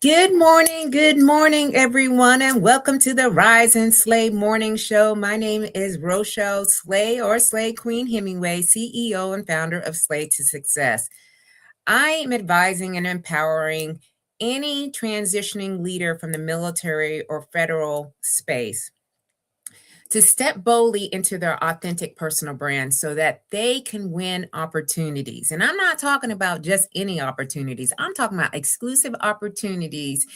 Good morning, everyone, and welcome to the Rise and Slay Morning Show. My name is Rochelle Slay or Slay Queen Hemingway, CEO and founder of Slay to Success. I am advising and empowering any transitioning leader from the military or federal space to step boldly into their authentic personal brand so that they can win opportunities. And I'm not talking about just any opportunities, I'm talking about exclusive opportunities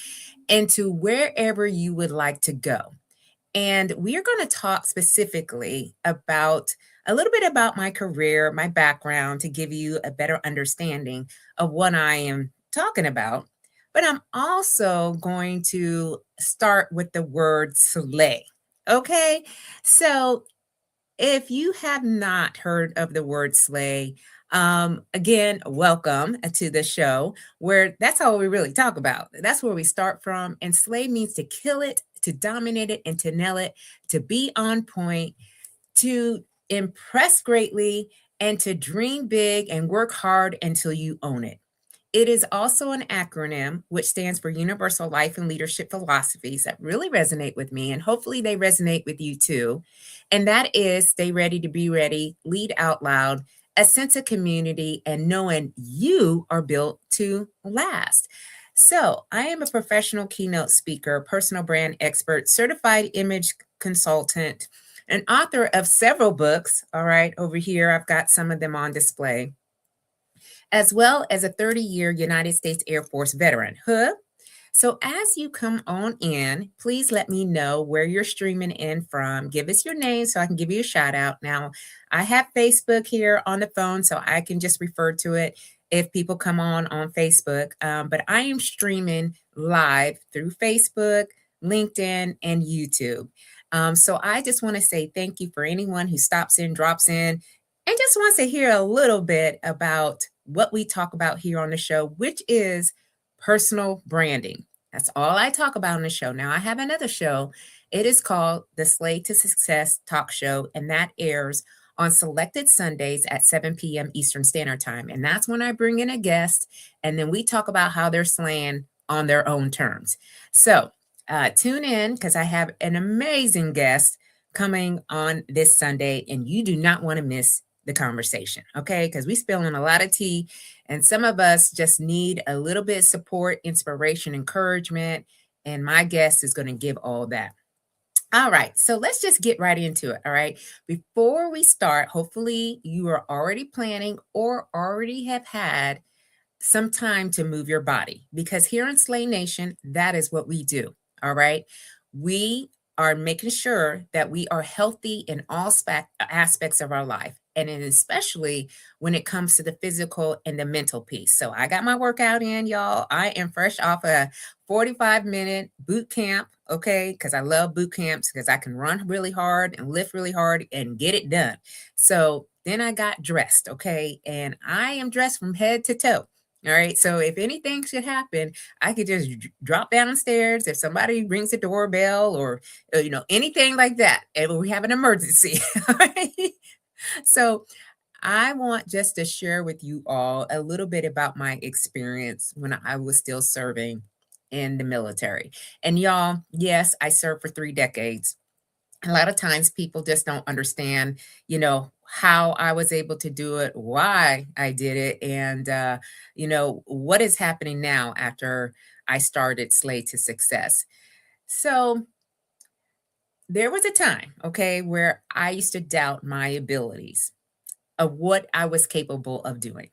into wherever you would like to go. And we are going to talk specifically about a little bit about my career, my background, to give you a better understanding of what I am talking about. But I'm also going to start with the word slay. Okay. So if you have not heard of the word slay, again, welcome to the show where that's all we really talk about. That's where we start from. And slay means to kill it, to dominate it, and to nail it, to be on point, to impress greatly, and to dream big and work hard until you own it. It is also an acronym which stands for Universal Life and Leadership Philosophies that really resonate with me, and hopefully they resonate with you too. And that is stay ready to be ready, lead out loud, a sense of community, and knowing you are built to last. So, I am a professional keynote speaker, personal brand expert, certified image consultant, an author of several books. All right, over here, I've got some of them on display, as well as a 30-year United States Air Force veteran. Huh? So as you come on in, please let me know where you're streaming in from. Give us your name so I can give you a shout out. Now, I have Facebook here on the phone, so I can just refer to it if people come on Facebook. But I am streaming live through Facebook, LinkedIn, and YouTube. So I just want to say thank you for anyone who stops in, drops in, and just wants to hear a little bit about what we talk about here on the show, which is personal branding. That's all I talk about on the show. Now, I have another show. It is called the Slay to Success Talk Show, and that airs on selected Sundays at 7 p.m. Eastern Standard Time. And that's when I bring in a guest, and then we talk about how they're slaying on their own terms. So tune in because I have an amazing guest coming on this Sunday, and you do not want to miss the conversation, okay? Because we spilling a lot of tea, and some of us just need a little bit of support, inspiration, encouragement, and my guest is going to give all that. All right, so let's just get right into it. All right, before we start, hopefully you are already planning or already have had some time to move your body, because here in Slay Nation, that is what we do. All right, we are making sure that we are healthy in all aspects of our life, and especially when it comes to the physical and the mental piece. So I got my workout in, y'all. I am fresh off a 45-minute boot camp, okay? Because I love boot camps because I can run really hard and lift really hard and get it done. So then I got dressed, okay? And I am dressed from head to toe. All right. So if anything should happen, I could just drop downstairs if somebody rings the doorbell or, anything like that. And we have an emergency. All right. So I want just to share with you all a little bit about my experience when I was still serving in the military. And y'all, yes, I served for 3 decades. A lot of times people just don't understand, how I was able to do it, why I did it, and, what is happening now after I started Slay to Success. So there was a time, okay, where I used to doubt my abilities of what I was capable of doing.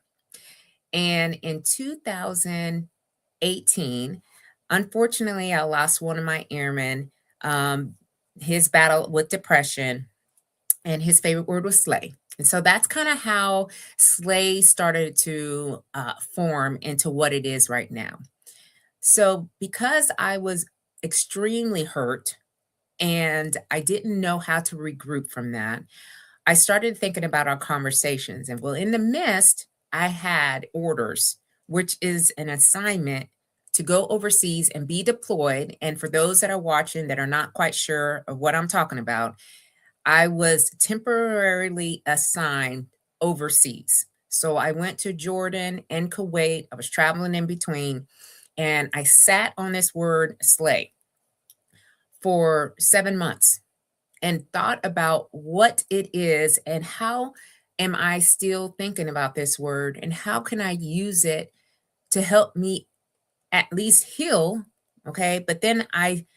And in 2018, unfortunately, I lost one of my airmen. His battle with depression, and his favorite word was slay. And so that's kind of how slay started to form into what it is right now. So because I was extremely hurt and I didn't know how to regroup from that, I started thinking about our conversations. And well, in the midst, I had orders, which is an assignment to go overseas and be deployed. And for those that are watching that are not quite sure of what I'm talking about, I was temporarily assigned overseas. So I went to Jordan and Kuwait. I was traveling in between. And I sat on this word slay for 7 months and thought about what it is and how am I still thinking about this word and how can I use it to help me at least heal. Okay. But then I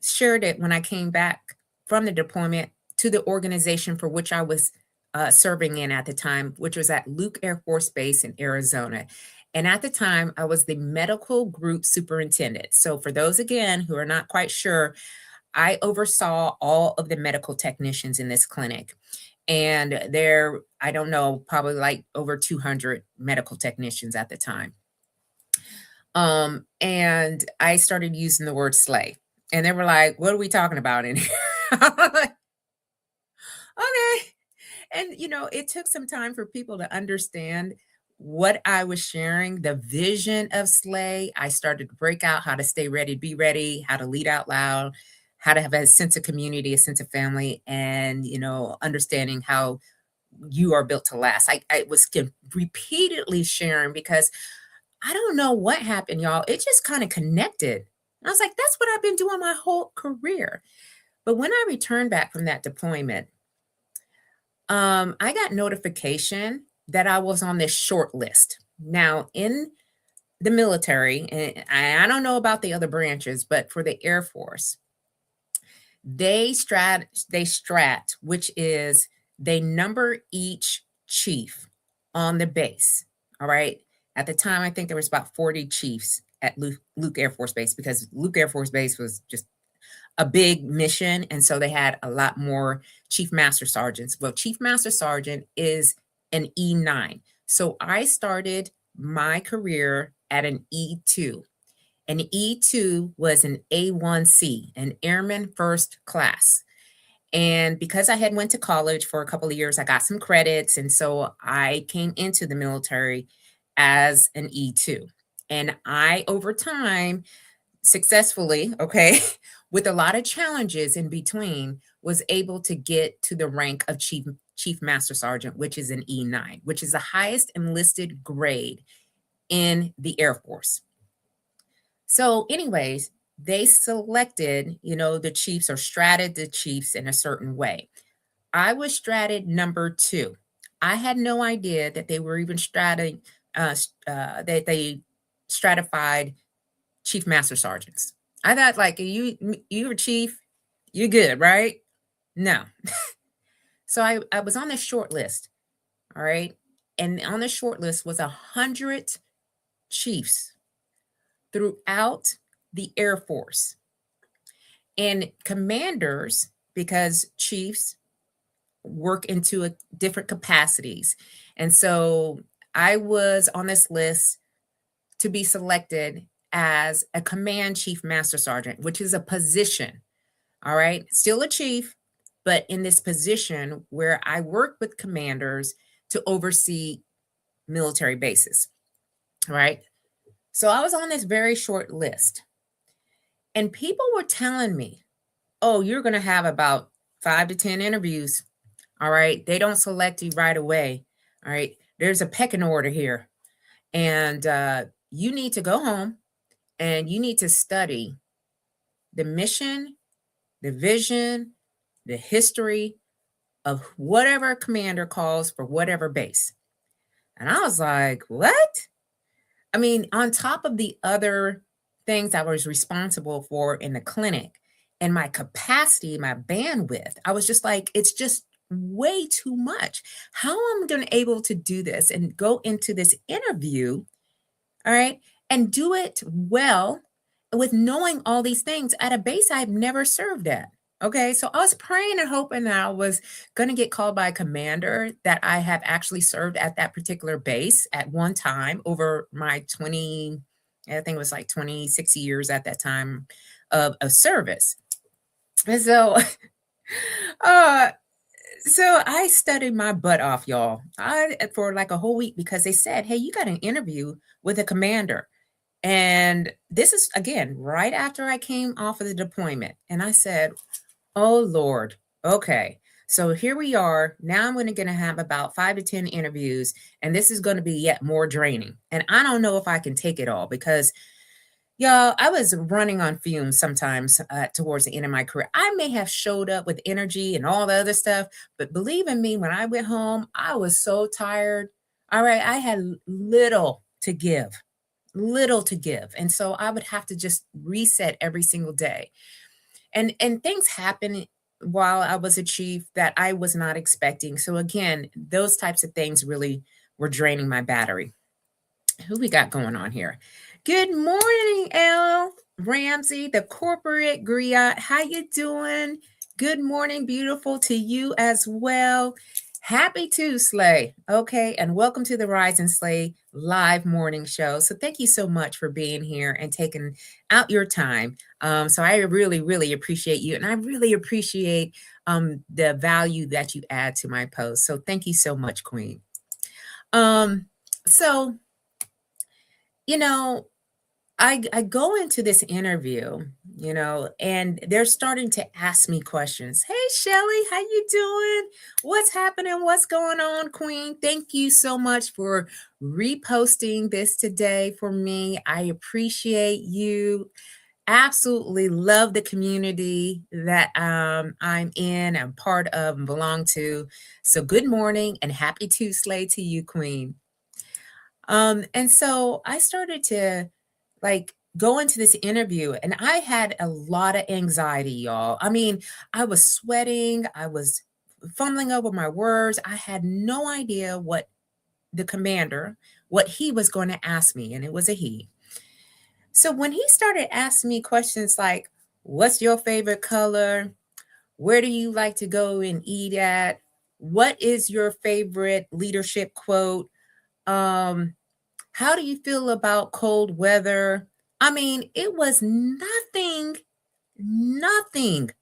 shared it when I came back from the deployment to the organization for which I was serving in at the time, which was at Luke Air Force Base in Arizona. And at the time, I was the medical group superintendent. So, for those again who are not quite sure, I oversaw all of the medical technicians in this clinic. And there, I don't know, probably like over 200 medical technicians at the time. And I started using the word slay. And they were like, what are we talking about in here? I'm like, okay. And, it took some time for people to understand what I was sharing, the vision of slay. I started to break out how to stay ready, be ready, how to lead out loud, how to have a sense of community, a sense of family, and, understanding how you are built to last. I was repeatedly sharing because I don't know what happened, y'all. It just kind of connected. And I was like, that's what I've been doing my whole career. But when I returned back from that deployment, I got notification that I was on this short list. Now, in the military, and I don't know about the other branches, but for the Air Force, they strat, which is they number each chief on the base. All right. At the time, I think there was about 40 chiefs at Luke Air Force Base because Luke Air Force Base was just a big mission. And so they had a lot more chief master sergeants. Well, chief master sergeant is an E9. So I started my career at an E2. An E2 was an A1C, an airman first class. And because I had went to college for a couple of years, I got some credits. And so I came into the military as an E2. And I, over time, successfully, okay, with a lot of challenges in between, was able to get to the rank of chief master sergeant, which is an E9, which is the highest enlisted grade in the Air Force. So, anyways, they selected, the chiefs or stratted the chiefs in a certain way. I was stratted number 2. I had no idea that they were even that they stratified chief master sergeants. I thought like you're chief, you're good, right? No. So I was on the short list. All right. And on the short list was 100 chiefs throughout the Air Force. And commanders, because chiefs work into different capacities. And so I was on this list to be selected as a command chief master sergeant, which is a position. All right. Still a chief, but in this position where I work with commanders to oversee military bases. All right. So I was on this very short list. And people were telling me, oh, you're going to have about 5 to 10 interviews. All right. They don't select you right away. All right. There's a pecking order here. And you need to go home and you need to study the mission, the vision, the history of whatever commander calls for whatever base. And I was like, what? I mean, on top of the other things I was responsible for in the clinic and my capacity, my bandwidth, I was just like, it's just way too much. How am I going to be able to do this and go into this interview, all right, and do it well with knowing all these things at a base I've never served at? Okay, so I was praying and hoping that I was going to get called by a commander that I have actually served at that particular base at one time over my 20, I think it was like 26 years at that time of service. And so, so I studied my butt off, y'all, for like a whole week because they said, hey, you got an interview with a commander. And this is, again, right after I came off of the deployment. And I said, oh, Lord. Okay. So here we are. Now I'm going to have about 5 to 10 interviews, and this is going to be yet more draining. And I don't know if I can take it all because Y'all, I was running on fumes sometimes towards the end of my career. I may have showed up with energy and all the other stuff, but believe in me, when I went home, I was so tired. All right, I had little to give, little to give. And so I would have to just reset every single day. And things happen while I was a chief that I was not expecting. So again, those types of things really were draining my battery. Who we got going on here? Good morning, L. Ramsey, the corporate griot. How you doing? Good morning, beautiful, to you as well. Happy Tuesday, okay, and welcome to the Rise and Slay live morning show. So thank you so much for being here and taking out your time. So I really, really appreciate you, and I really appreciate the value that you add to my post. So thank you so much, Queen. So you know, I go into this interview, and they're starting to ask me questions. Hey, Shelly, how you doing? What's happening? What's going on, Queen? Thank you so much for reposting this today for me. I appreciate you. Absolutely love the community that I'm in, I'm part of, and belong to. So good morning and happy Tuesday to you, Queen. And so I started to like go into this interview and I had a lot of anxiety, y'all. I mean, I was sweating, I was fumbling over my words. I had no idea what the commander, what he was going to ask me, and it was a he. So when he started asking me questions like, what's your favorite color? Where do you like to go and eat at? What is your favorite leadership quote? Um, how do you feel about cold weather? I mean, it was nothing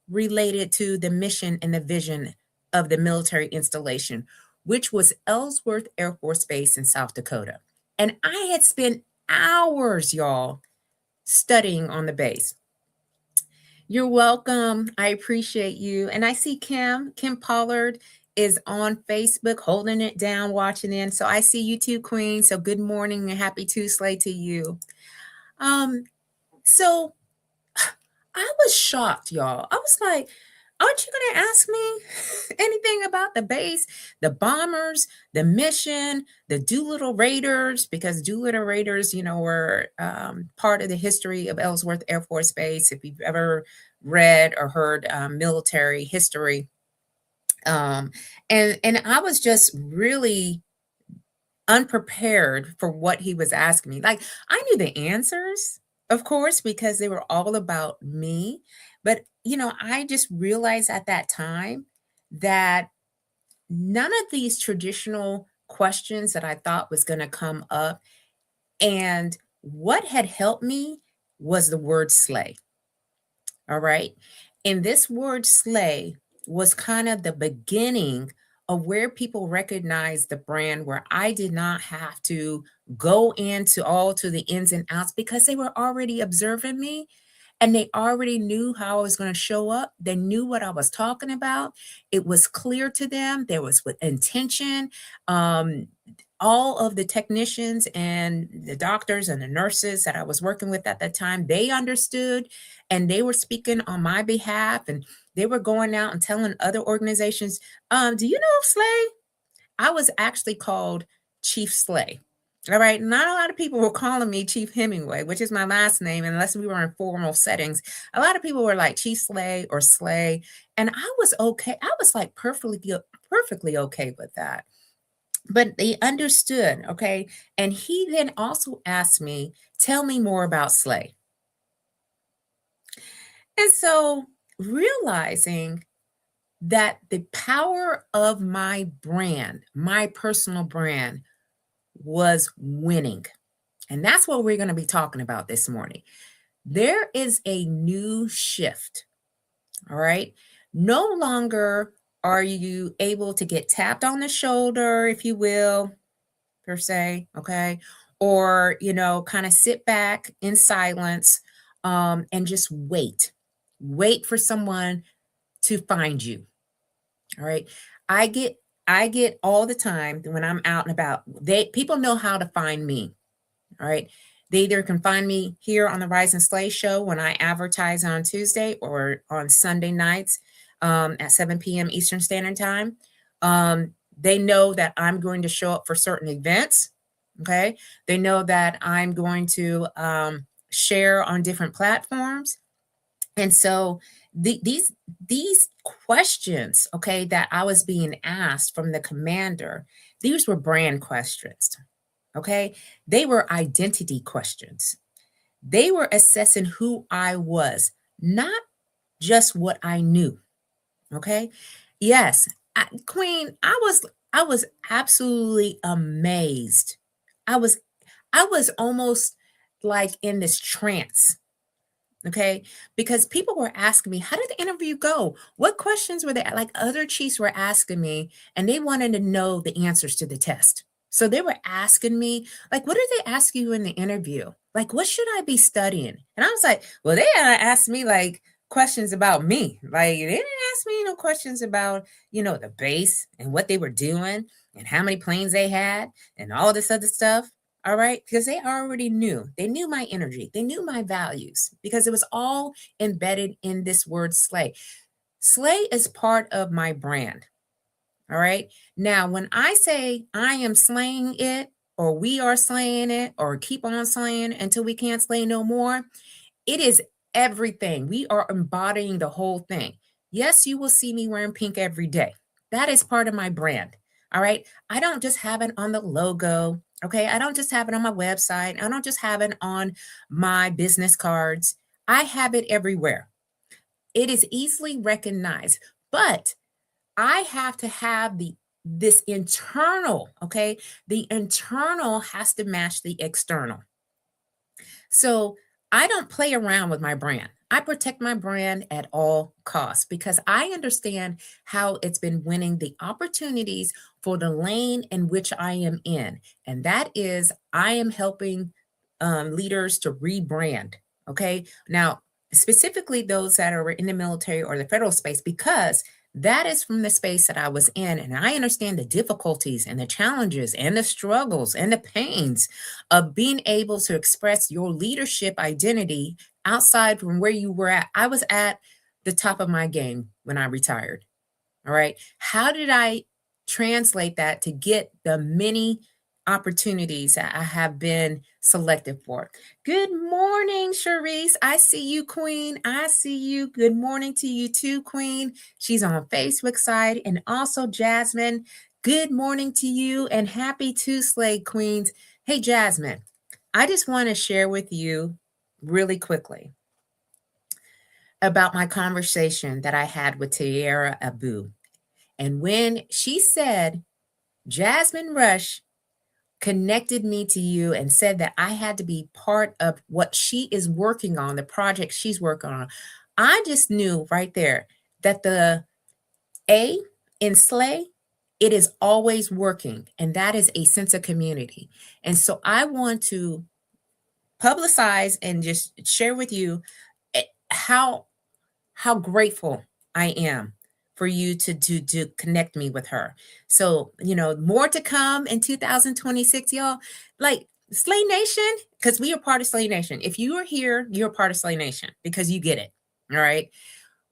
related to the mission and the vision of the military installation, which was Ellsworth Air Force Base in South Dakota. And I had spent hours, y'all, studying on the base. You're welcome. I appreciate you. And I see Kim Pollard is on Facebook holding it down, watching in. So I see you too, Queen. So good morning and happy Tuesday to you. So I was shocked, y'all. I was like, aren't you going to ask me anything about the base, the bombers, the mission, the Doolittle Raiders? Because Doolittle Raiders, were part of the history of Ellsworth Air Force Base. If you've ever read or heard military history, and I was just really unprepared for what he was asking me. Like I knew the answers, of course, because they were all about me. But, I just realized at that time that none of these traditional questions that I thought was going to come up. And what had helped me was the word slay. All right. And this word slay was kind of the beginning of where people recognized the brand, where I did not have to go into all to the ins and outs because they were already observing me and they already knew how I was going to show up. They knew what I was talking about. It was clear to them. There was with intention. All of the technicians and the doctors and the nurses that I was working with at that time, they understood and they were speaking on my behalf and they were going out and telling other organizations, do you know Slay? I was actually called Chief Slay. All right. Not a lot of people were calling me Chief Hemingway, which is my last name, unless we were in formal settings. A lot of people were like Chief Slay or Slay. And I was okay. I was like perfectly okay with that. But they understood, okay? And he then also asked me, tell me more about Slay. And so realizing that the power of my brand, my personal brand, was winning. And that's what we're going to be talking about this morning. There is a new shift, all right? No longer are you able to get tapped on the shoulder, if you will, per se, okay? Or, kind of sit back in silence and just wait. Wait for someone to find you. All right. I get all the time when I'm out and about. People know how to find me. All right. They either can find me here on the Rise and Slay show when I advertise on Tuesday or on Sunday nights at 7 p.m. Eastern Standard Time. They know that I'm going to show up for certain events. Okay. They know that I'm going to share on different platforms. And so these questions, okay, that I was being asked from the commander, these were brand questions. Okay. They were identity questions. They were assessing who I was, not just what I knew. Okay. Yes, Queen, I was absolutely amazed. I was I was almost like in this trance. Okay. Because people were asking me, how did the interview go? What questions were there? Like other chiefs were asking me, and they wanted to know the answers to the test. So they were asking me, like, what did they ask you in the interview? Like, what should I be studying? And I was like, well, they asked me like questions about me. Like, they didn't ask me no questions about, the base and what they were doing and how many planes they had and all this other stuff. All right. Because they already knew. They knew my energy. They knew my values because it was all embedded in this word slay. Slay is part of my brand. All right. Now, when I say I am slaying it, or we are slaying it, or keep on slaying until we can't slay no more, it is everything. We are embodying the whole thing. Yes, you will see me wearing pink every day. That is part of my brand. All right. I don't just have it on the logo. Okay. I don't just have it on my website. I don't just have it on my business cards. I have it everywhere. It is easily recognized, but I have to have this internal, okay? The internal has to match the external. So I don't play around with my brand. I protect my brand at all costs because I understand how it's been winning the opportunities for the lane in which I am in. And that is, I am helping leaders to rebrand. Okay. Now, specifically those that are in the military or the federal space, because that is from the space that I was in. And I understand the difficulties and the challenges and the struggles and the pains of being able to express your leadership identity outside from where you were at. I was at the top of my game when I retired. All right. How did I translate that to get the many opportunities that I have been selected for? Good morning, Sharice. I see you, Queen. I see you. Good morning to you too, Queen. She's on Facebook side. And also Jasmine. Good morning to you and happy to Slay Queens. Hey, Jasmine, I just want to share with you really quickly about my conversation that I had with Tiara Abu. And when she said, Jasmine Rush connected me to you and said that I had to be part of what she is working on, the project she's working on, I just knew right there that the A in Slay, it is always working. And that is a sense of community. And so I want to publicize and just share with you how grateful I am for you to connect me with her. So, more to come in 2026, y'all. Like Slay Nation, because we are part of Slay Nation. If you are here, you're part of Slay Nation because you get it. All right.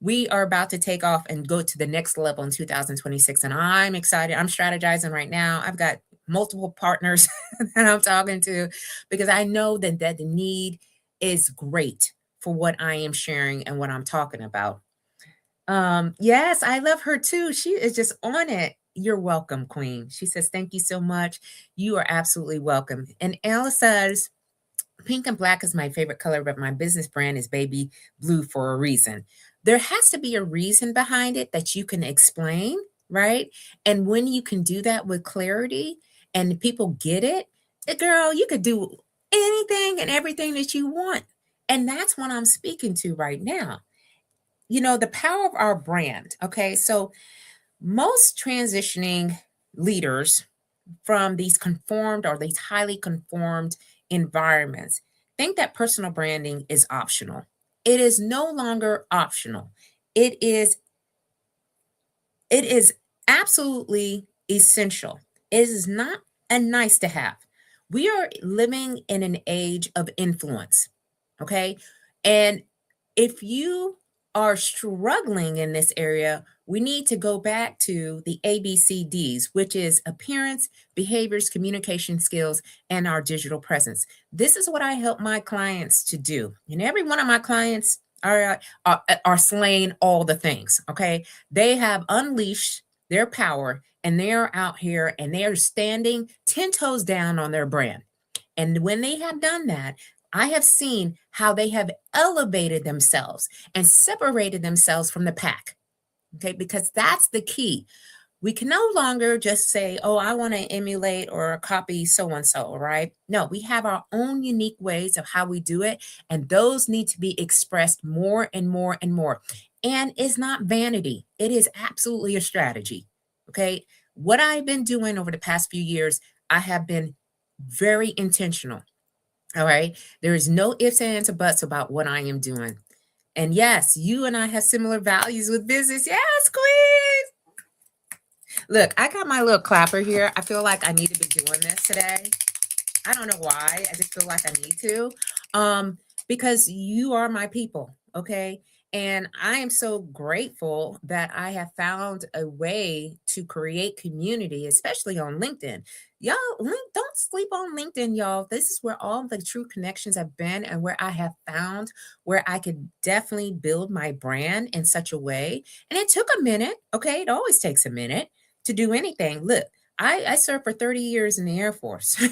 We are about to take off and go to the next level in 2026. And I'm excited. I'm strategizing right now. I've got multiple partners that I'm talking to because I know that the need is great for what I am sharing and what I'm talking about. Yes, I love her too. She is just on it. You're welcome, Queen. She says, thank you so much. You are absolutely welcome. And Ella says, pink and black is my favorite color, but my business brand is baby blue for a reason. There has to be a reason behind it that you can explain, right? And when you can do that with clarity and people get it, girl, you could do anything and everything that you want. And that's what I'm speaking to right now. The power of our brand. Okay. So most transitioning leaders from these conformed or these highly conformed environments think that personal branding is optional. It is no longer optional. It is absolutely essential. It is not a nice to have. We are living in an age of influence. Okay. And if you are struggling in this area, we need to go back to the ABCDs, which is appearance, behaviors, communication skills, and our digital presence. This is what I help my clients to do. And every one of my clients are slaying all the things. Okay. They have unleashed their power and they are out here and they are standing 10 toes down on their brand. And when they have done that, I have seen how they have elevated themselves and separated themselves from the pack. Okay, because that's the key. We can no longer just say, oh, I want to emulate or copy so and so, right? No, we have our own unique ways of how we do it, and those need to be expressed more and more and more. And it's not vanity, it is absolutely a strategy. Okay, what I've been doing over the past few years, I have been very intentional. All right. There is no ifs, ands, or buts about what I am doing. And yes, you and I have similar values with business. Yes, Queen. Look, I got my little clapper here. I feel like I need to be doing this today. I don't know why. I just feel like I need to. Because you are my people, okay? And I am so grateful that I have found a way to create community, especially on LinkedIn. Y'all, don't sleep on LinkedIn, y'all. This is where all the true connections have been and where I have found where I could definitely build my brand in such a way. And it took a minute, okay? It always takes a minute to do anything. Look, I served for 30 years in the Air Force.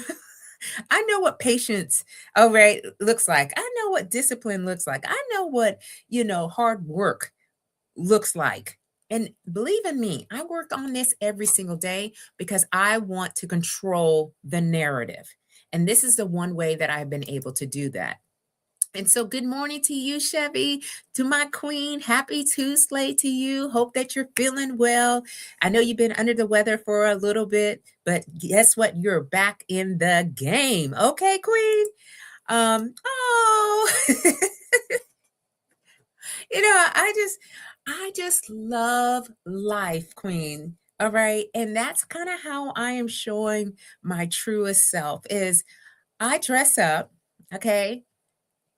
I know what patience, all right, looks like. I know what discipline looks like. I know what, hard work looks like. And believe in me, I work on this every single day because I want to control the narrative. And this is the one way that I've been able to do that. And so, good morning to you, Chevy, to my queen. Happy Tuesday to you. Hope that you're feeling well. I know you've been under the weather for a little bit, but guess what? You're back in the game. Okay, queen. Oh, I just love life, queen. All right. And that's kind of how I am showing my truest self is I dress up. Okay.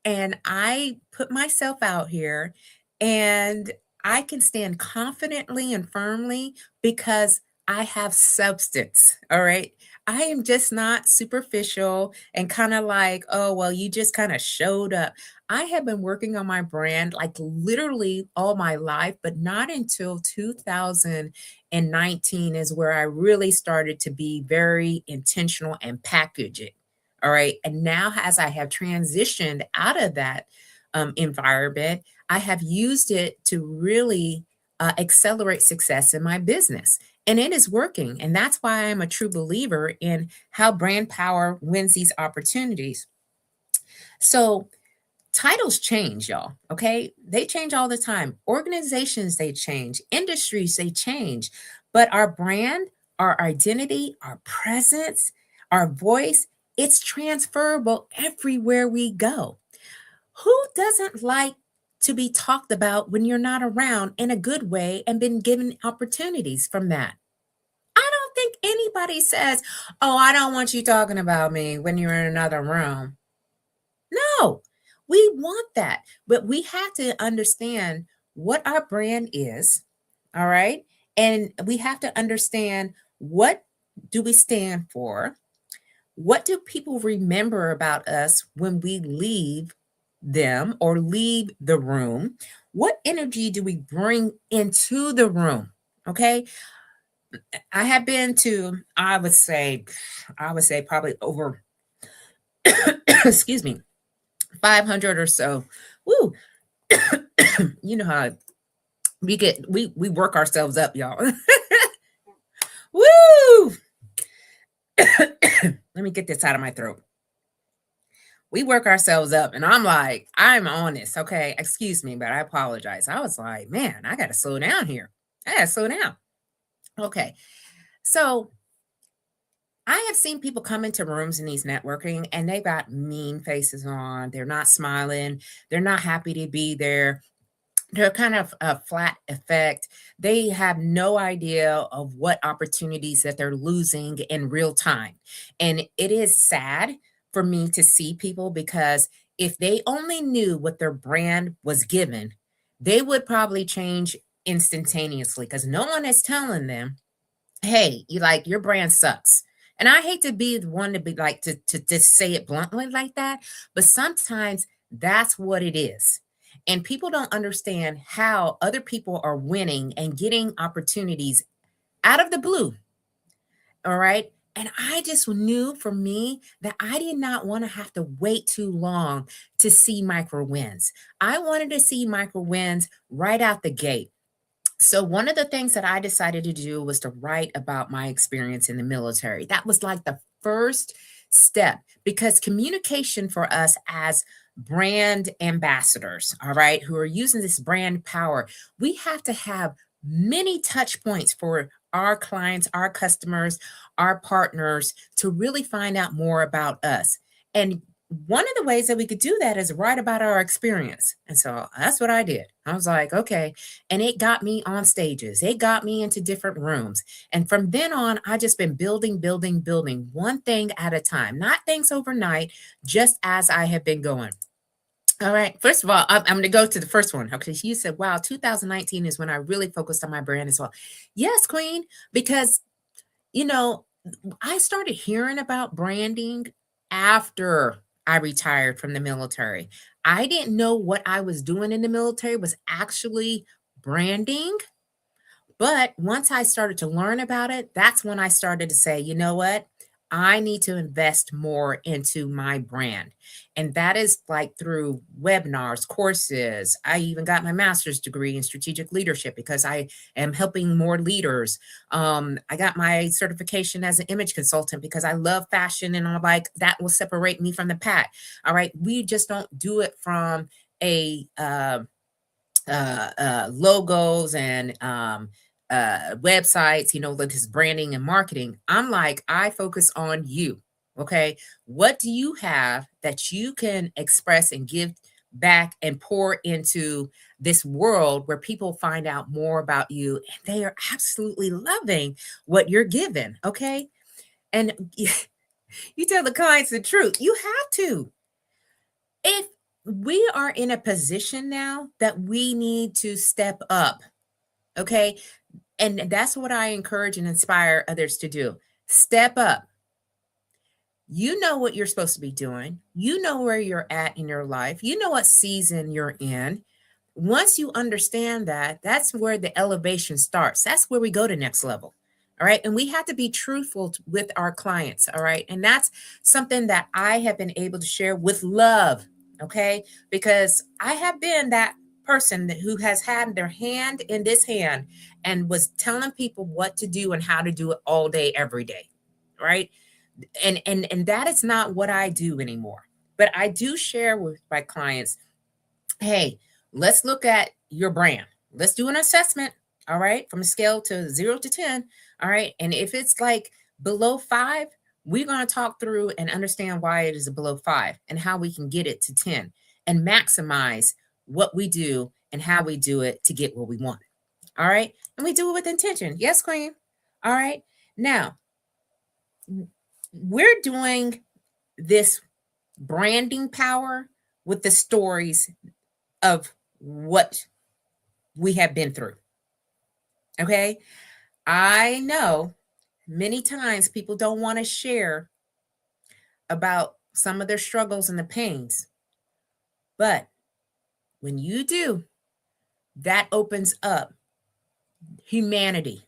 And I put myself out here and I can stand confidently and firmly because I have substance. All right. I am just not superficial and kind of like, oh, well, you just kind of showed up. I have been working on my brand like literally all my life, but not until 2019 is where I really started to be very intentional and package it. All right. And now, as I have transitioned out of that environment, I have used it to really accelerate success in my business. And it is working. And that's why I'm a true believer in how brand power wins these opportunities. So, titles change, y'all. Okay. They change all the time. Organizations, they change. Industries, they change. But our brand, our identity, our presence, our voice, it's transferable everywhere we go. Who doesn't like to be talked about when you're not around in a good way and been given opportunities from that? I don't think anybody says, oh, I don't want you talking about me when you're in another room. No, we want that, but we have to understand what our brand is. All right. And we have to understand what do we stand for? What do people remember about us when we leave them or leave the room? What energy do we bring into the room? Okay. I have been to, I would say probably over, excuse me, 500 or so. Woo. You know how we work ourselves up, y'all. Woo! Let me get this out of my throat. We work ourselves up, and I'm like, I'm honest, okay? Excuse me, but I apologize. I was like, man, I gotta slow down here. I gotta slow down. Okay. So I have seen people come into rooms in these networking and they got mean faces on. They're not smiling. They're not happy to be there. they're kind of a flat effect. They have no idea of what opportunities that they're losing in real time. And it is sad for me to see people because if they only knew what their brand was given, they would probably change instantaneously because no one is telling them, hey, you like your brand sucks. And I hate to be the one to be like to say it bluntly like that, but sometimes that's what it is. And people don't understand how other people are winning and getting opportunities out of the blue. All right. And I just knew for me that I did not want to have to wait too long to see micro wins. I wanted to see micro wins right out the gate. So one of the things that I decided to do was to write about my experience in the military. That was like the first step because communication for us as brand ambassadors, all right, who are using this brand power, we have to have many touch points for our clients, our customers, our partners to really find out more about us. And one of the ways that we could do that is write about our experience. And so that's what I did. I was like, okay, and it got me on stages. It got me into different rooms. And from then on, I just been building, building, building one thing at a time, not things overnight, just as I have been going. All right. First of all, I'm going to go to the first one. Okay. You said, wow, 2019 is when I really focused on my brand as well. Yes, Queen, because, you know, I started hearing about branding after I retired from the military. I didn't know what I was doing in the military was actually branding. But once I started to learn about it, that's when I started to say, you know what? I need to invest more into my brand. And that is like through webinars, courses. I even got my master's degree in strategic leadership because I am helping more leaders. I got my certification as an image consultant because I love fashion and I'm like, that will separate me from the pack. All right. We just don't do it from a logos and websites, you know, like this branding and marketing. I'm like, I focus on you. Okay. What do you have that you can express and give back and pour into this world where people find out more about you and they are absolutely loving what you're giving? Okay. And you tell the clients the truth. You have to. If we are in a position now that we need to step up, okay? And that's what I encourage and inspire others to do. Step up. You know what you're supposed to be doing. You know where you're at in your life. You know what season you're in. Once you understand that, that's where the elevation starts. That's where we go to next level. All right. And we have to be truthful with our clients. All right. And that's something that I have been able to share with love. Okay. Because I have been that person who has had their hand in this hand and was telling people what to do and how to do it all day, every day. Right. And that is not what I do anymore. But I do share with my clients, hey, let's look at your brand. Let's do an assessment. All right. From a scale to 0 to 10. All right. And if it's like below 5, we're going to talk through and understand why it is below 5 and how we can get it to 10 and maximize what we do and how we do it to get what we want. All right. And we do it with intention. Yes, Queen. All right. Now, we're doing this branding power with the stories of what we have been through. Okay. I know many times people don't want to share about some of their struggles and the pains. But when you do, that opens up humanity.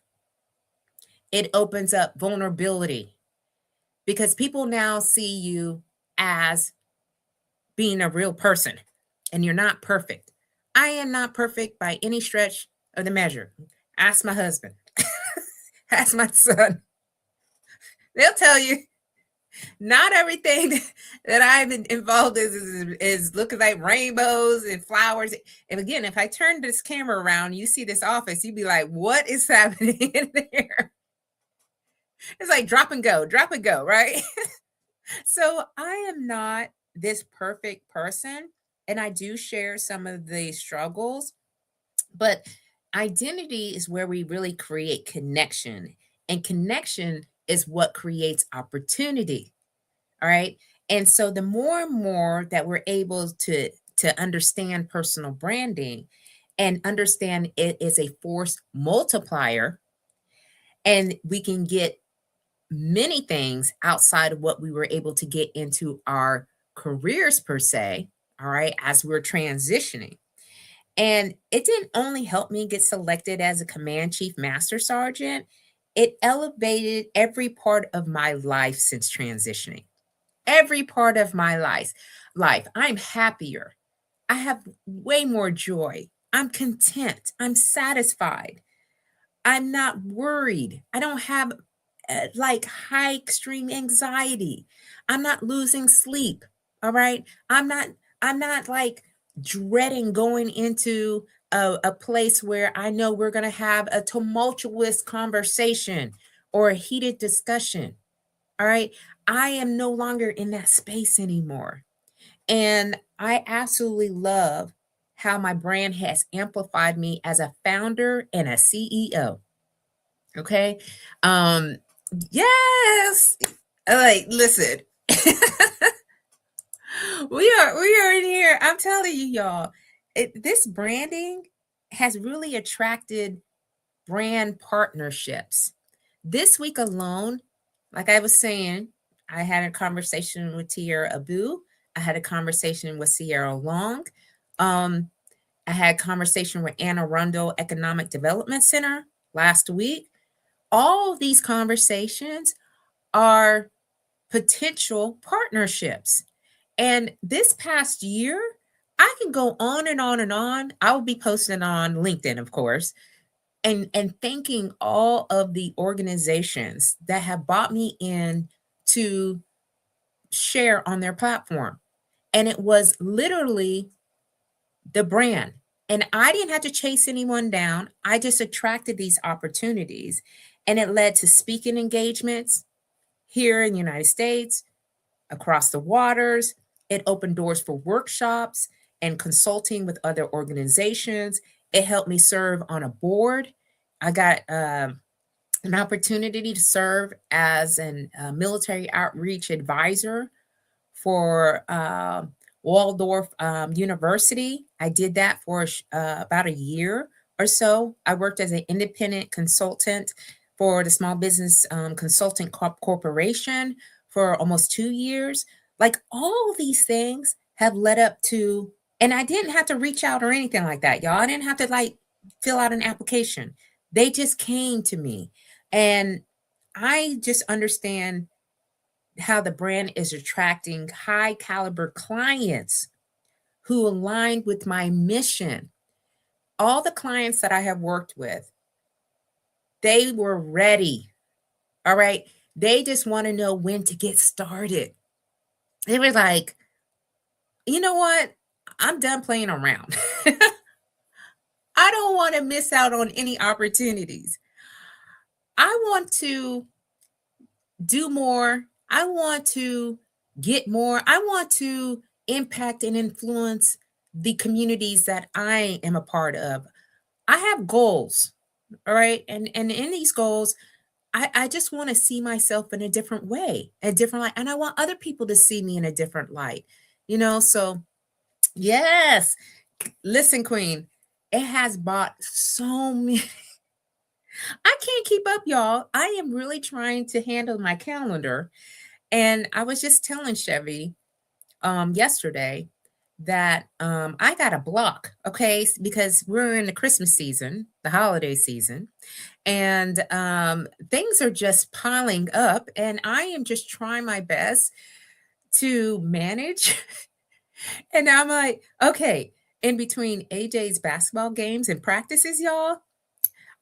It opens up vulnerability because people now see you as being a real person and you're not perfect. I am not perfect by any stretch of the measure. Ask my husband, ask my son. They'll tell you not everything that I've been involved is looking like rainbows and flowers. And again, if I turn this camera around, you see this office, you'd be like, what is happening in there? It's like drop and go, right? So I am not this perfect person. And I do share some of the struggles. But identity is where we really create connection, and connection is what creates opportunity. All right. And so the more and more that we're able to understand personal branding and understand it is a force multiplier, and we can get many things outside of what we were able to get into our careers per se, all right, as we're transitioning. And it didn't only help me get selected as a command chief master sergeant, it elevated every part of my life since transitioning. Every part of my life. I'm happier. I have way more joy. I'm content. I'm satisfied. I'm not worried. I don't have like high extreme anxiety. I'm not losing sleep. All right. I'm not like dreading going into a place where I know we're going to have a tumultuous conversation or a heated discussion. All right. I am no longer in that space anymore. And I absolutely love how my brand has amplified me as a founder and a CEO. Okay. Um, yes. Like, listen, we are in here. I'm telling you, y'all, this branding has really attracted brand partnerships. This week alone, like I was saying, I had a conversation with Tierra Abu. I had a conversation with Sierra Long. Um, I had a conversation with Anne Arundel Economic Development Center last week. All of these conversations are potential partnerships. And this past year, I can go on and on and on. I will be posting on LinkedIn, of course, and thanking all of the organizations that have brought me in to share on their platform. And it was literally the brand. And I didn't have to chase anyone down. I just attracted these opportunities. And it led to speaking engagements here in the United States, across the waters. It opened doors for workshops and consulting with other organizations. It helped me serve on a board. I got an opportunity to serve as a military outreach advisor for Waldorf University. I did that for about a year or so. I worked as an independent consultant for the Small Business Consultant Corporation for almost 2 years. Like, all these things have led up to, and I didn't have to reach out or anything like that, y'all. I didn't have to like fill out an application. They just came to me. And I just understand how the brand is attracting high caliber clients who align with my mission. All the clients that I have worked with, they were ready. All right. They just want to know when to get started. They were like, you know what? I'm done playing around. I don't want to miss out on any opportunities. I want to do more. I want to get more. I want to impact and influence the communities that I am a part of. I have goals, all right? And in these goals, I just want to see myself in a different way, a different light. And I want other people to see me in a different light, So, yes, listen, Queen, it has bought so many. I can't keep up, y'all. I am really trying to handle my calendar. And I was just telling Chevy yesterday that I got a block, okay, because we're in the Christmas season, the holiday season, and things are just piling up, and I am just trying my best to manage. And I'm like, okay, in between AJ's basketball games and practices, y'all,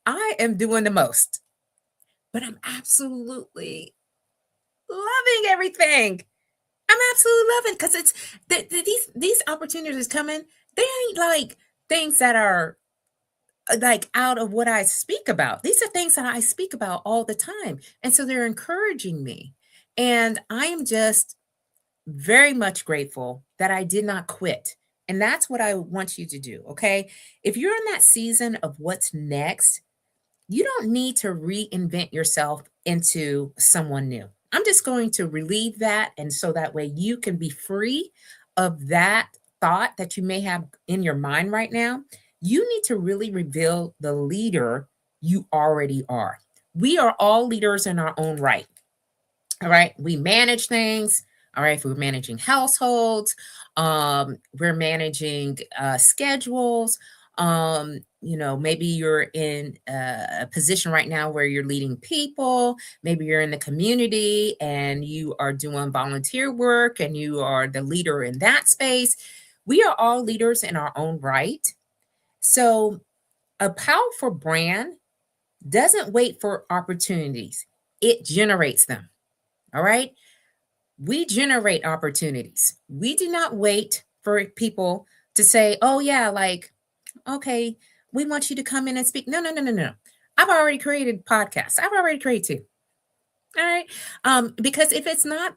I am doing the most, but I'm absolutely loving everything. I'm absolutely loving because it's these opportunities coming. They ain't like things that are like out of what I speak about. These are things that I speak about all the time. And so they're encouraging me. And I am just very much grateful that I did not quit And that's what I want you to do. Okay. If you're in that season of what's next, you don't need to reinvent yourself into someone new. I'm just going to relieve that. And so that way you can be free of that thought that you may have in your mind right now. You need to really reveal the leader you already are. We are all leaders in our own right. All right. We manage things. All right. If we're managing households, we're managing schedules. Maybe you're in a position right now where you're leading people. Maybe you're in the community and you are doing volunteer work and you are the leader in that space. We are all leaders in our own right. So a powerful brand doesn't wait for opportunities, it generates them. All right. We generate opportunities. We do not wait for people to say, oh, yeah, like, okay, we want you to come in and speak. No, no, no, no, no. I've already created podcasts. I've already created two. All right. Because if it's not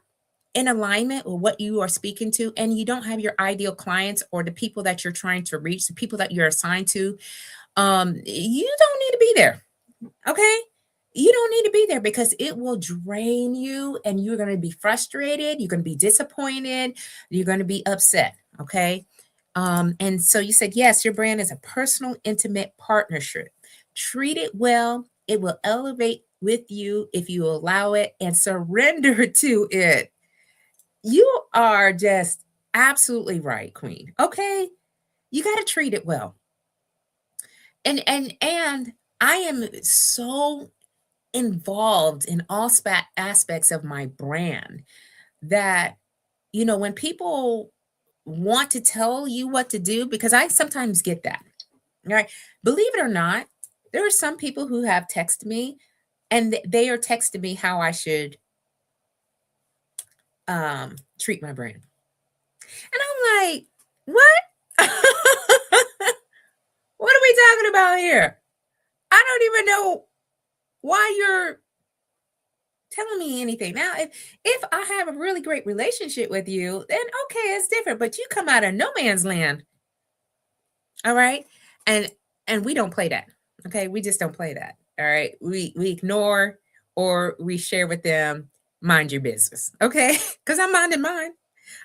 in alignment with what you are speaking to, and you don't have your ideal clients or the people that you're trying to reach, the people that you're assigned to, you don't need to be there. Okay. You don't need to be there because it will drain you and you're going to be frustrated. You're going to be disappointed. You're going to be upset. Okay. And so you said, yes, your brand is a personal, intimate partnership. Treat it well. It will elevate with you if you allow it and surrender to it. You are just absolutely right, Queen. Okay. You got to treat it well. And I am so involved in all aspects of my brand that, when people want to tell you what to do, because I sometimes get that, right? Believe it or not, there are some people who have texted me and they are texting me how I should treat my brand. And I'm like, what? What are we talking about here? I don't even know why you're telling me anything. Now, if I have a really great relationship with you, then okay, it's different. But you come out of no man's land. All right. And we don't play that. Okay. We just don't play that. All right. We ignore or we share with them, mind your business. Okay. Because I'm minding mine.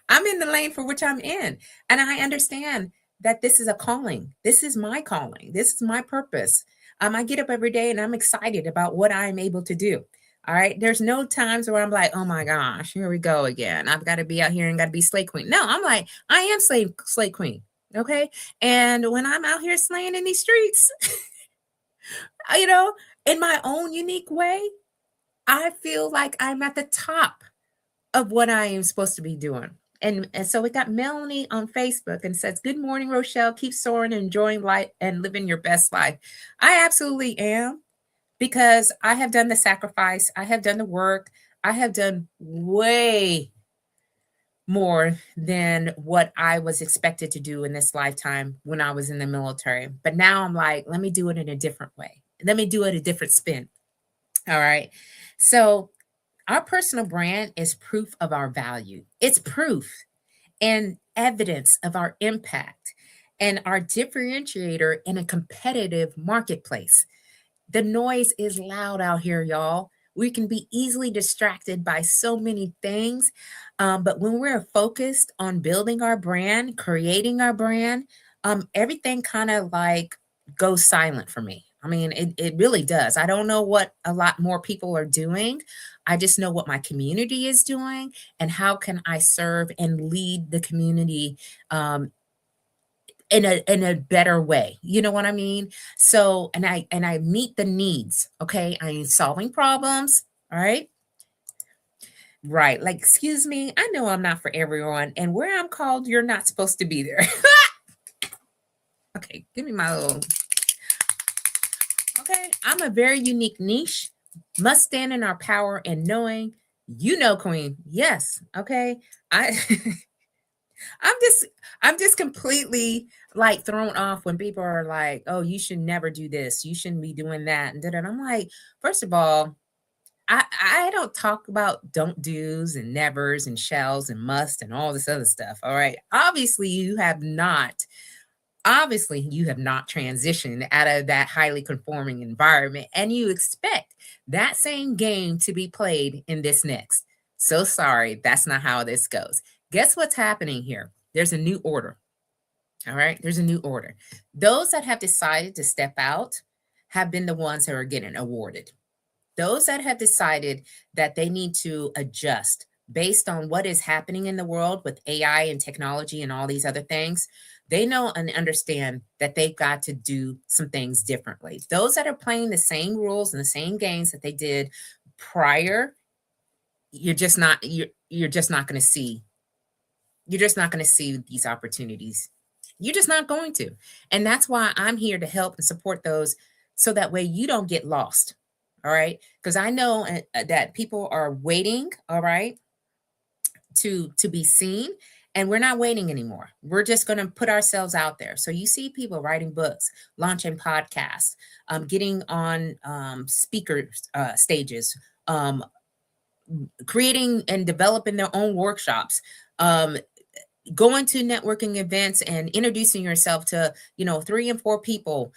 I'm in the lane for which I'm in. And I understand that this is a calling. This is my calling. This is my purpose. I get up every day and I'm excited about what I'm able to do. All right. There's no times where I'm like, oh my gosh, here we go again. I've got to be out here and got to be slay queen. No, I'm like, I am slay queen. Okay. And when I'm out here slaying in these streets, in my own unique way, I feel like I'm at the top of what I am supposed to be doing. And so we got Melanie on Facebook and says, good morning, Rochelle. Keep soaring, enjoying life and living your best life. I absolutely am, because I have done the sacrifice. I have done the work. I have done way more than what I was expected to do in this lifetime when I was in the military. But now I'm like, let me do it in a different way. Let me do it a different spin. All right. So our personal brand is proof of our value. It's proof and evidence of our impact and our differentiator in a competitive marketplace. The noise is loud out here, y'all. We can be easily distracted by so many things. But when we're focused on building our brand, creating our brand, everything kind of like goes silent for me. I mean, it really does. I don't know what a lot more people are doing. I just know what my community is doing and how can I serve and lead the community in a better way. You know what I mean? So, and I meet the needs. Okay. I am solving problems. All right. Right. Like, excuse me, I know I'm not for everyone. And where I'm called, you're not supposed to be there. Okay. Give me my little. Okay. I'm a very unique niche. Must stand in our power and knowing, queen. Yes. Okay. I'm just completely like thrown off when people are like, oh, you should never do this. You shouldn't be doing that. And I'm like, first of all, I don't talk about don't do's and nevers and shells and must and all this other stuff. All right. Obviously you have not transitioned out of that highly conforming environment, and you expect that same game to be played in this next. So sorry, that's not how this goes. Guess what's happening here? There's a new order. All right, there's a new order. Those that have decided to step out have been the ones that are getting awarded. Those that have decided that they need to adjust based on what is happening in the world with AI and technology and all these other things, they know and understand that they've got to do some things differently. Those that are playing the same rules and the same games that they did prior, you're just not going to see these opportunities. You're just not going to. And that's why I'm here to help and support those, so that way you don't get lost. All right. Because I know that people are waiting, all right, to be seen. And we're not waiting anymore. We're just going to put ourselves out there. So you see people writing books, launching podcasts, getting on speaker stages, creating and developing their own workshops, going to networking events and introducing yourself to 3 and 4 people,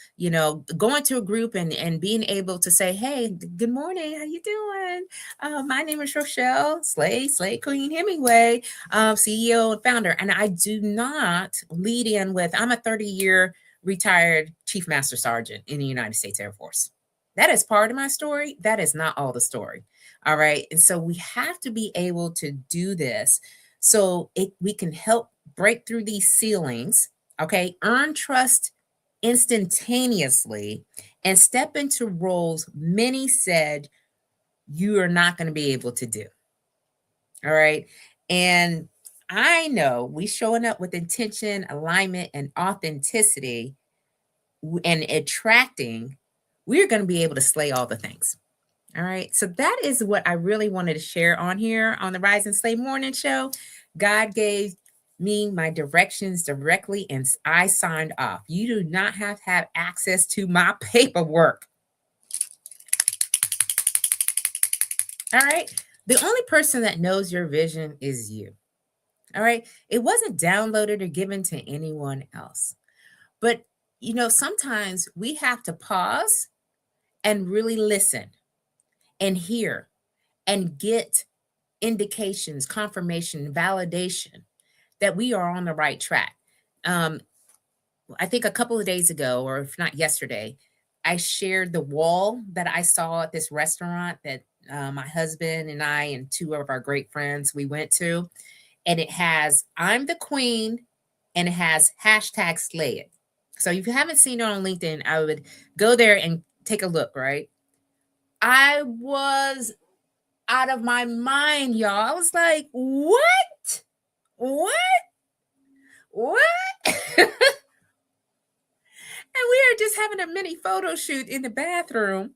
going to a group and being able to say, hey, good morning, how you doing? My name is Rochelle, Slay Queen Hemingway, CEO and founder. And I do not lead in with, I'm a 30-year retired Chief Master Sergeant in the United States Air Force. That is part of my story. That is not all the story. All right. And so we have to be able to do this so we can help break through these ceilings, okay, earn trust instantaneously, and step into roles many said you are not going to be able to do. All right. And I know we showing up with intention, alignment, and authenticity and attracting, we're going to be able to slay all the things. All right. So that is what I really wanted to share on here on the Rise and Slay Morning Show. God gave me my directions directly and I signed off. You do not have to have access to my paperwork. All right. The only person that knows your vision is you. All right. It wasn't downloaded or given to anyone else. But, sometimes we have to pause and really listen and hear and get indications, confirmation, validation that we are on the right track. I think a couple of days ago, or if not yesterday, I shared the wall that I saw at this restaurant that my husband and I and 2 of our great friends we went to. And it has, I'm the queen, and it has hashtag SLAYin. So if you haven't seen it on LinkedIn, I would go there and take a look, right? I was out of my mind, y'all. I was like, what? What? And we are just having a mini photo shoot in the bathroom.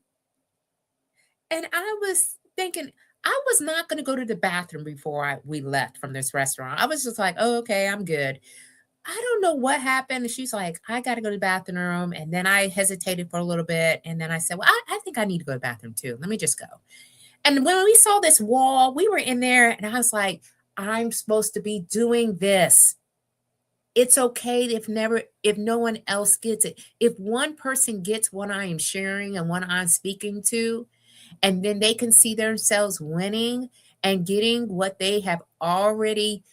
And I was thinking, I was not going to go to the bathroom before we left from this restaurant. I was just like, oh, okay, I'm good. I don't know what happened. And she's like, I got to go to the bathroom. And then I hesitated for a little bit. And then I said, well, I think I need to go to the bathroom too. Let me just go. And when we saw this wall, we were in there and I was like, I'm supposed to be doing this. It's okay if no one else gets it. If one person gets what I am sharing and what I'm speaking to, and then they can see themselves winning and getting what they have already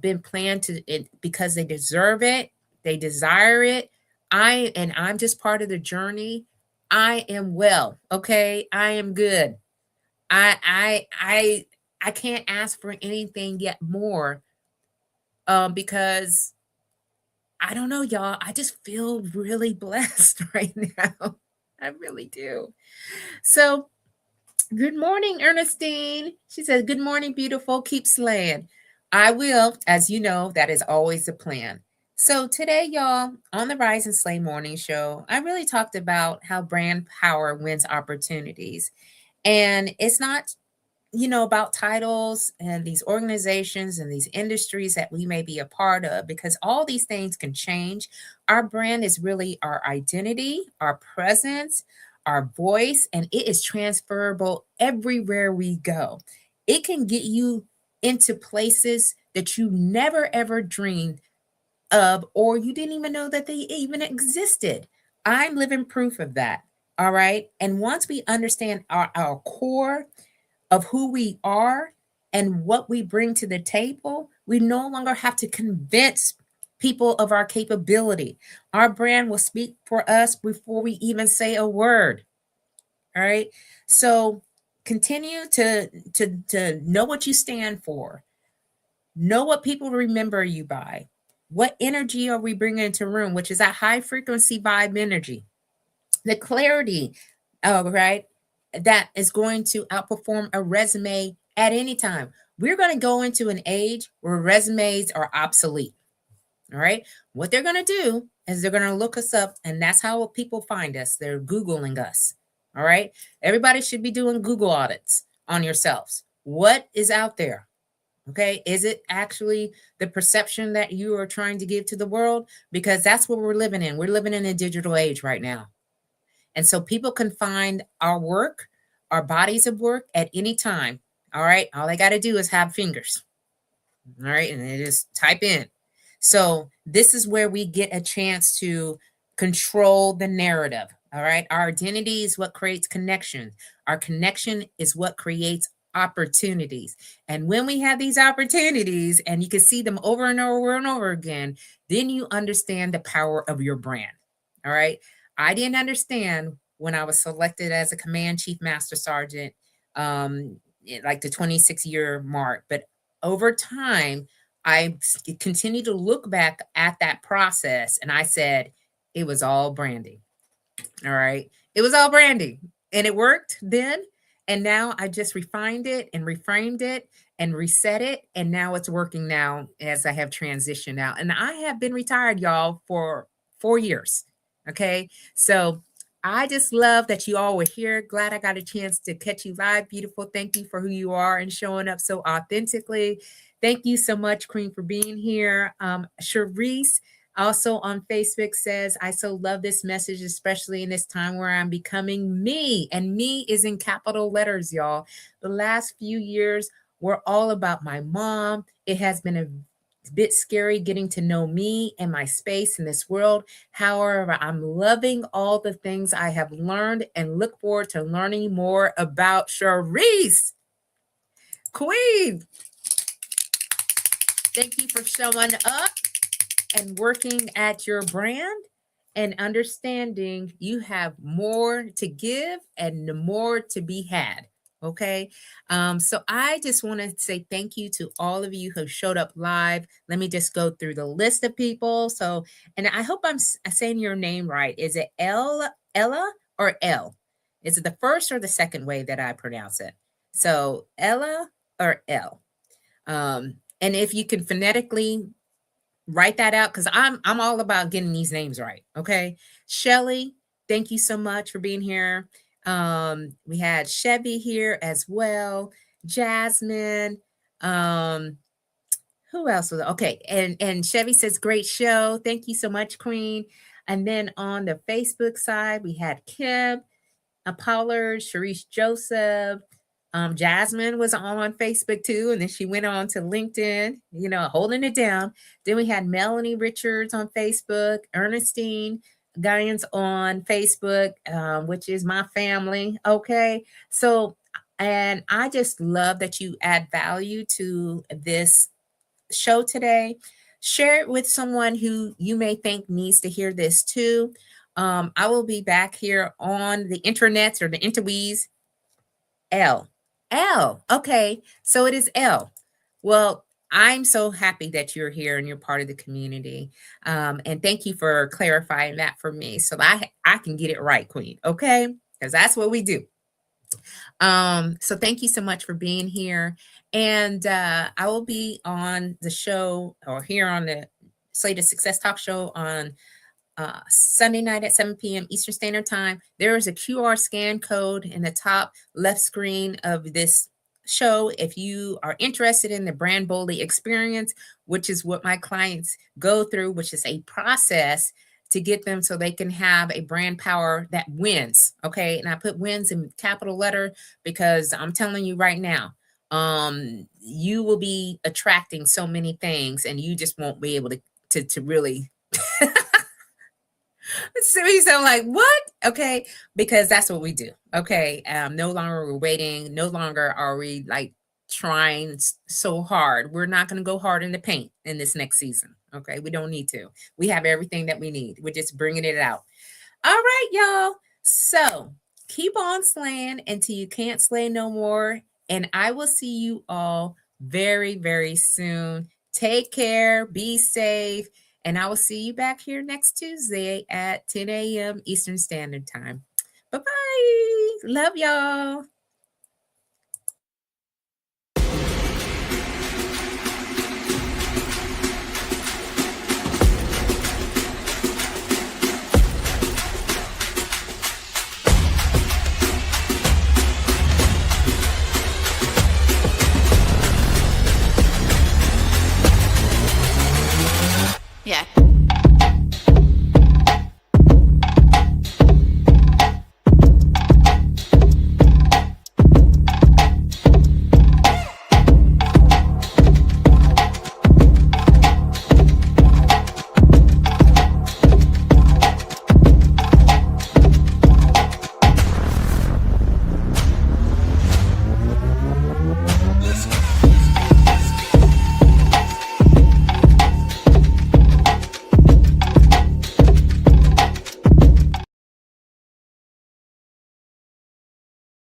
been planned to, because they deserve it, they desire it. I'm just part of the journey. I am well. Okay. I am good. I can't ask for anything yet more because I don't know, y'all. I just feel really blessed right now. I really do. So, good morning, Ernestine. She says, good morning, beautiful. Keep slaying. I will. As you know, that is always the plan. So today, y'all, on the Rise and Slay Morning Show, I really talked about how brand power wins opportunities. And it's not about titles and these organizations and these industries that we may be a part of, because all these things can change. Our brand is really our identity, our presence, our voice, and it is transferable everywhere we go. It can get you into places that you never ever dreamed of, or you didn't even know that they even existed. I'm living proof of that. All right. And once we understand our core of who we are and what we bring to the table, we no longer have to convince people of our capability. Our brand will speak for us before we even say a word. All right. So continue to know what you stand for. Know what people remember you by. What energy are we bringing into a room, which is that high frequency vibe energy? The clarity, right, that is going to outperform a resume at any time. We're going to go into an age where resumes are obsolete. All right. What they're going to do is they're going to look us up, and that's how people find us. They're Googling us. All right. Everybody should be doing Google audits on yourselves. What is out there? Okay. Is it actually the perception that you are trying to give to the world? Because that's what we're living in. We're living in a digital age right now. And so people can find our work, our bodies of work at any time. All right. All they got to do is have fingers. All right. And they just type in. So this is where we get a chance to control the narrative. All right. Our identity is what creates connection. Our connection is what creates opportunities. And when we have these opportunities and you can see them over and over and over again, then you understand the power of your brand. All right. I didn't understand when I was selected as a command chief master sergeant, like the 26-year mark. But over time, I continued to look back at that process, and I said, it was all branding. All right. It was all branding, and it worked then. And now I just refined it and reframed it and reset it. And now it's working now as I have transitioned out. And I have been retired, y'all, for 4 years. Okay. So I just love that you all were here. Glad I got a chance to catch you live. Beautiful. Thank you for who you are and showing up so authentically. Thank you so much, Queen, for being here. Sharice also on Facebook says, I so love this message, especially in this time where I'm becoming me. And me is in capital letters, y'all. The last few years were all about my mom. It has been a bit scary getting to know me and my space in this world. However, I'm loving all the things I have learned and look forward to learning more about Sharice. Queen, thank you for showing up and working at your brand and understanding you have more to give and more to be had. Okay. So I just want to say thank you to all of you who showed up live. Let me just go through the list of people. So, and I hope I'm saying your name right. Is it Ella or L? Is it the first or the second way that I pronounce it? So Ella or L? And if you can phonetically write that out, because I'm all about getting these names right. Okay. Shelly, thank you so much for being here. We had Chevy here as well. Jasmine. Who else was okay? And Chevy says, great show. Thank you so much, Queen. And then on the Facebook side, we had Kim, Pollard, Sharice Joseph. Jasmine was on Facebook too, and then she went on to LinkedIn, holding it down. Then we had Melanie Richards on Facebook, Ernestine Guyan's on Facebook, which is my family. Okay. So, and I just love that you add value to this show today. Share it with someone who you may think needs to hear this too. I will be back here on the internets or the interweaves. L. Okay. So it is L. Well, I'm so happy that you're here and you're part of the community. And thank you for clarifying that for me so I can get it right, Queen. Okay. Because that's what we do. So thank you so much for being here. And I will be on the show or here on the Slay to Success Talk Show on Sunday night at 7 p.m. Eastern Standard Time. There is a QR scan code in the top left screen of this show. If you are interested in the Brand Boldly experience, which is what my clients go through, which is a process to get them so they can have a brand power that wins. Okay. And I put wins in capital letter because I'm telling you right now, you will be attracting so many things and you just won't be able to really so I'm like, what? Okay, because that's what we do. Okay, no longer we're waiting. No longer are we like trying so hard. We're not going to go hard in the paint in this next season. Okay, we don't need to. We have everything that we need. We're just bringing it out. All right, y'all. So keep on slaying until you can't slay no more. And I will see you all very, very soon. Take care. Be safe. And I will see you back here next Tuesday at 10 a.m. Eastern Standard Time. Bye bye. Love y'all.